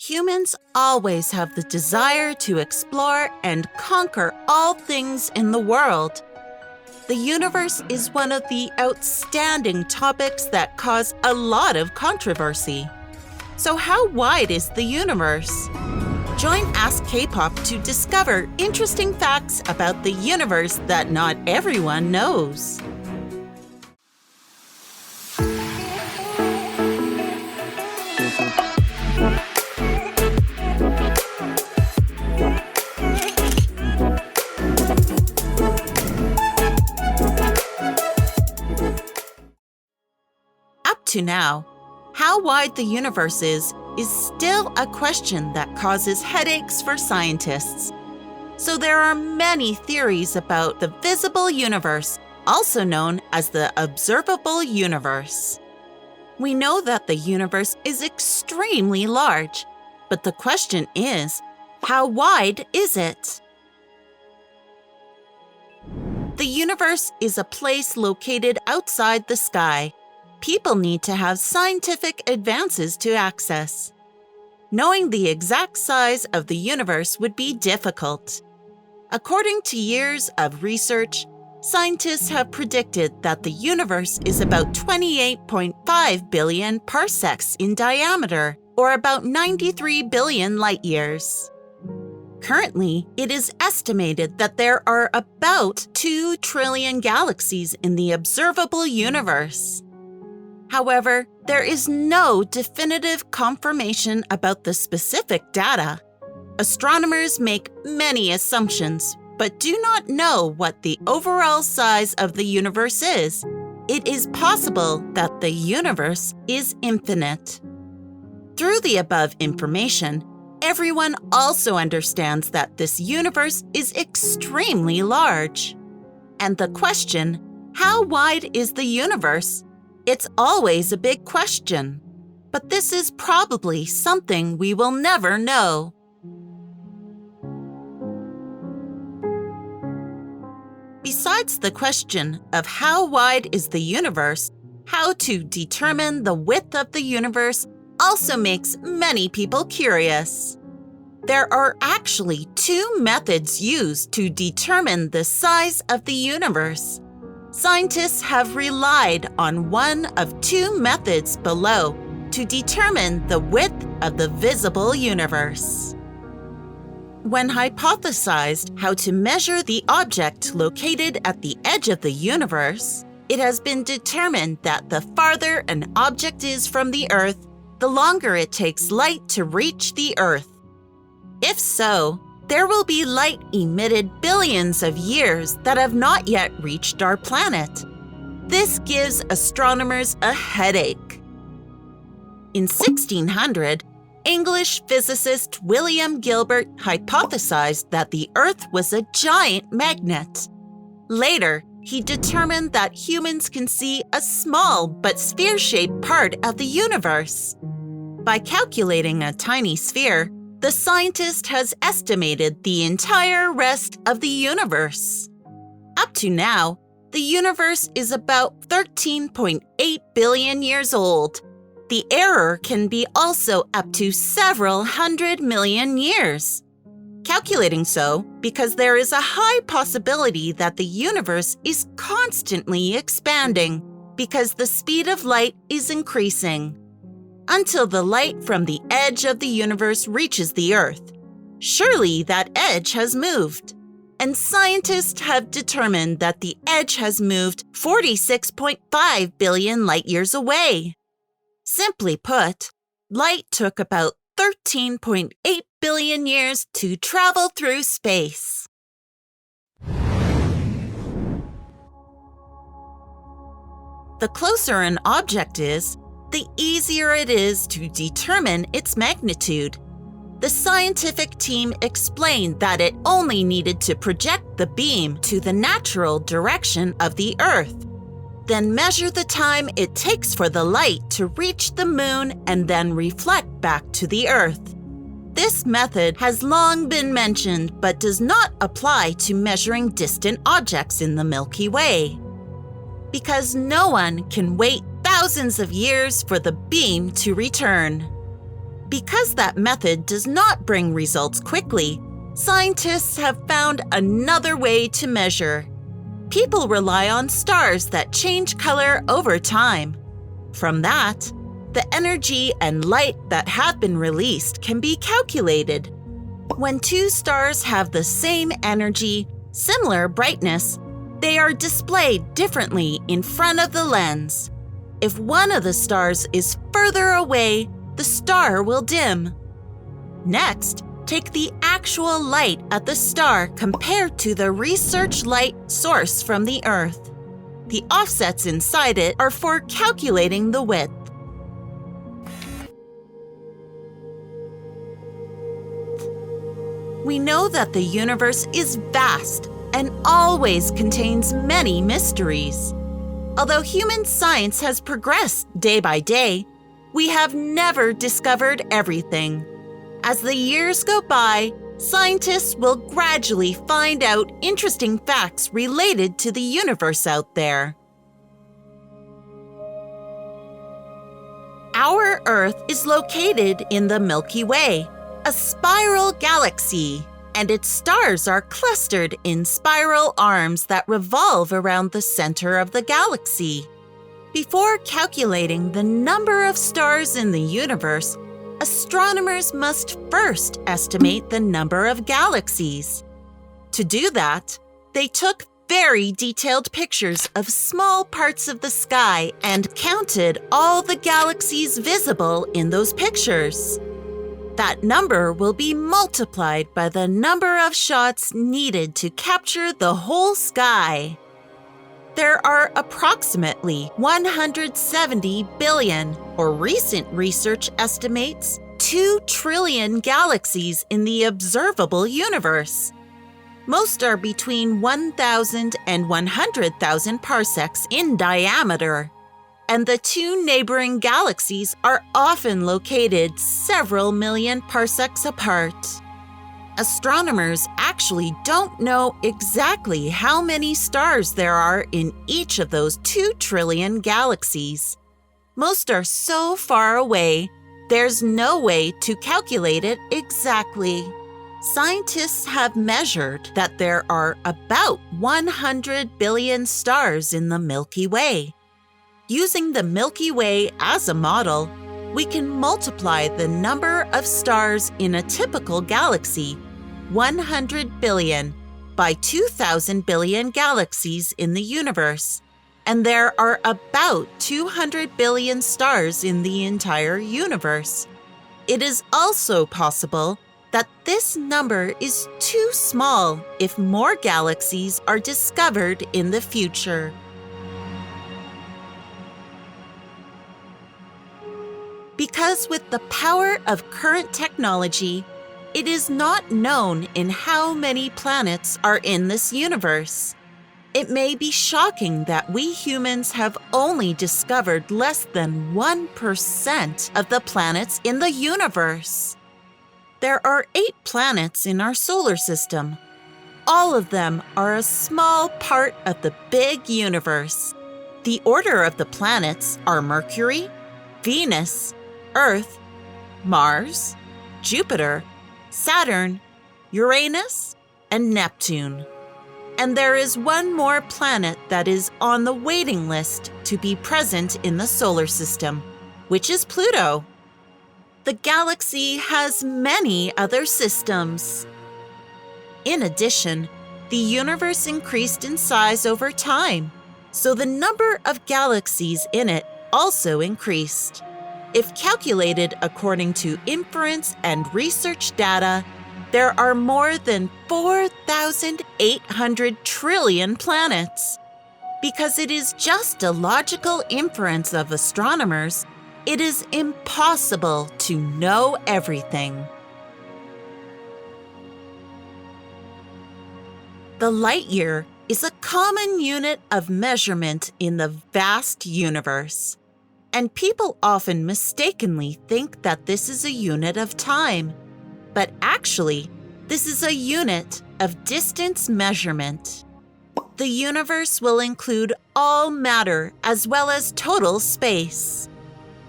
Humans always have the desire to explore and conquer all things in the world. The universe is one of the outstanding topics that cause a lot of controversy. So how wide is the universe? Join Ask K-pop to discover interesting facts about the universe that not everyone knows. Up to now, how wide the universe is still a question that causes headaches for scientists. So there are many theories about the visible universe, also known as the observable universe. We know that the universe is extremely large, but the question is, how wide is it? The universe is a place located outside the sky. People need to have scientific advances to access. Knowing the exact size of the universe would be difficult. According to years of research, scientists have predicted that the universe is about 28.5 billion parsecs in diameter, or about 93 billion light years. Currently, it is estimated that there are about 2 trillion galaxies in the observable universe. However, there is no definitive confirmation about the specific data. Astronomers make many assumptions, but do not know what the overall size of the universe is. It is possible that the universe is infinite. Through the above information, everyone also understands that this universe is extremely large. And the question, how wide is the universe? It's always a big question, but this is probably something we will never know. Besides the question of how wide is the universe, how to determine the width of the universe also makes many people curious. There are actually 2 methods used to determine the size of the universe. Scientists have relied on one of 2 methods below to determine the width of the visible universe. When hypothesized how to measure the object located at the edge of the universe, it has been determined that the farther an object is from the Earth, the longer it takes light to reach the Earth. If so, there will be light emitted billions of years that have not yet reached our planet. This gives astronomers a headache. In 1600, English physicist William Gilbert hypothesized that the Earth was a giant magnet. Later, he determined that humans can see a small but sphere-shaped part of the universe. By calculating a tiny sphere, the scientist has estimated the entire rest of the universe. Up to now, the universe is about 13.8 billion years old. The error can be also up to several 100 million years. Calculating so because there is a high possibility that the universe is constantly expanding because the speed of light is increasing. Until the light from the edge of the universe reaches the Earth. Surely that edge has moved. And scientists have determined that the edge has moved 46.5 billion light years away. Simply put, light took about 13.8 billion years to travel through space. The closer an object is, the easier it is to determine its magnitude. The scientific team explained that it only needed to project the beam to the natural direction of the Earth, then measure the time it takes for the light to reach the moon and then reflect back to the Earth. This method has long been mentioned but does not apply to measuring distant objects in the Milky Way. Because no one can wait thousands of years for the beam to return. Because that method does not bring results quickly, scientists have found another way to measure. People rely on stars that change color over time. From that, the energy and light that have been released can be calculated. When two stars have the same energy, similar brightness, they are displayed differently in front of the lens. If one of the stars is further away, the star will dim. Next, take the actual light at the star compared to the research light source from the Earth. The offsets inside it are for calculating the width. We know that the universe is vast and always contains many mysteries. Although human science has progressed day by day, we have never discovered everything. As the years go by, scientists will gradually find out interesting facts related to the universe out there. Our Earth is located in the Milky Way, a spiral galaxy, and its stars are clustered in spiral arms that revolve around the center of the galaxy. Before calculating the number of stars in the universe, astronomers must first estimate the number of galaxies. To do that, they took very detailed pictures of small parts of the sky and counted all the galaxies visible in those pictures. That number will be multiplied by the number of shots needed to capture the whole sky. There are approximately 170 billion, or recent research estimates, 2 trillion galaxies in the observable universe. Most are between 1,000 and 100,000 parsecs in diameter, and the 2 neighboring galaxies are often located several million parsecs apart. Astronomers actually don't know exactly how many stars there are in each of those 2 trillion galaxies. Most are so far away, there's no way to calculate it exactly. Scientists have measured that there are about 100 billion stars in the Milky Way. Using the Milky Way as a model, we can multiply the number of stars in a typical galaxy, 100 billion, by 2,000 billion galaxies in the universe, and there are about 200 billion stars in the entire universe. It is also possible that this number is too small if more galaxies are discovered in the future. Because with the power of current technology, it is not known in how many planets are in this universe. It may be shocking that we humans have only discovered less than 1% of the planets in the universe. There are 8 planets in our solar system. All of them are a small part of the big universe. The order of the planets are Mercury, Venus, Earth, Mars, Jupiter, Saturn, Uranus, and Neptune. And there is one more planet that is on the waiting list to be present in the solar system, which is Pluto. The galaxy has many other systems. In addition, the universe increased in size over time, so the number of galaxies in it also increased. If calculated according to inference and research data, there are more than 4,800 trillion planets. Because it is just a logical inference of astronomers, it is impossible to know everything. The light year is a common unit of measurement in the vast universe. And people often mistakenly think that this is a unit of time. But actually, this is a unit of distance measurement. The universe will include all matter as well as total space.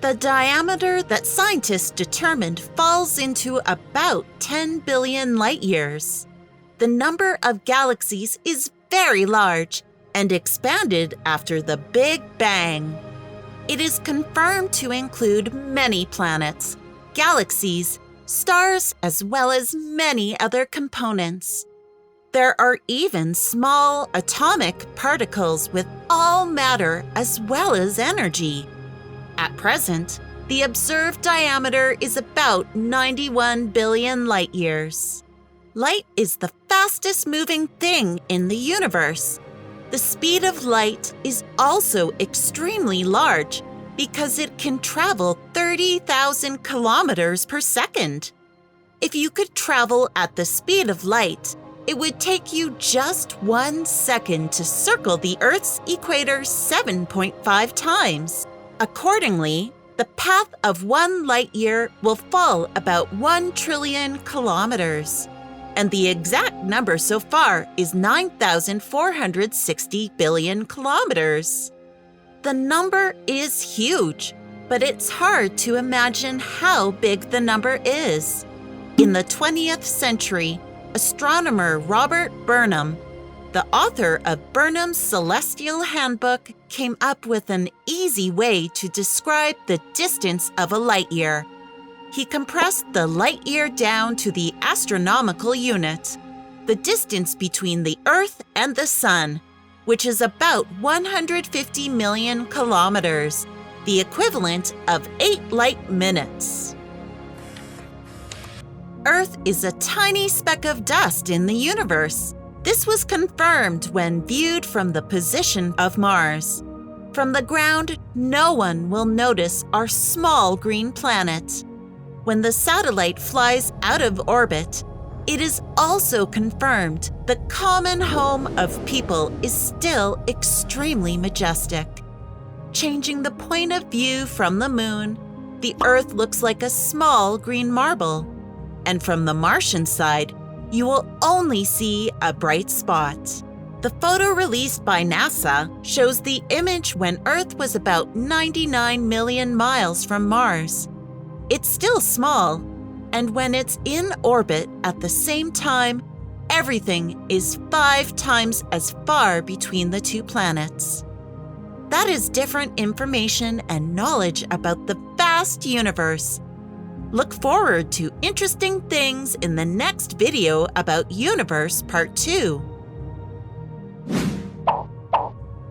The diameter that scientists determined falls into about 10 billion light years. The number of galaxies is very large and expanded after the Big Bang. It is confirmed to include many planets, galaxies, stars, as well as many other components. There are even small atomic particles with all matter as well as energy. At present, the observed diameter is about 91 billion light years. Light is the fastest moving thing in the universe. The speed of light is also extremely large because it can travel 30,000 kilometers per second. If you could travel at the speed of light, it would take you just 1 second to circle the Earth's equator 7.5 times. Accordingly, the path of 1 light year will fall about 1 trillion kilometers. And the exact number so far is 9,460 billion kilometers. The number is huge, but it's hard to imagine how big the number is. In the 20th century, astronomer Robert Burnham, the author of Burnham's Celestial Handbook, came up with an easy way to describe the distance of a light year. He compressed the light year down to the astronomical unit, the distance between the Earth and the Sun, which is about 150 million kilometers, the equivalent of 8 light minutes. Earth is a tiny speck of dust in the universe. This was confirmed when viewed from the position of Mars. From the ground, no one will notice our small green planet. When the satellite flies out of orbit, it is also confirmed the common home of people is still extremely majestic. Changing the point of view from the moon, the Earth looks like a small green marble. And from the Martian side, you will only see a bright spot. The photo released by NASA shows the image when Earth was about 99 million miles from Mars. It's still small, and when it's in orbit at the same time, everything is 5 times as far between the two planets. That is different information and knowledge about the vast universe. Look forward to interesting things in the next video about Universe Part 2.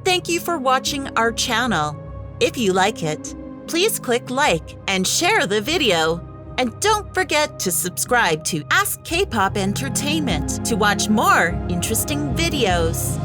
Thank you for watching our channel. If you like it, please click like and share the video. And don't forget to subscribe to Ask K-Pop Entertainment to watch more interesting videos.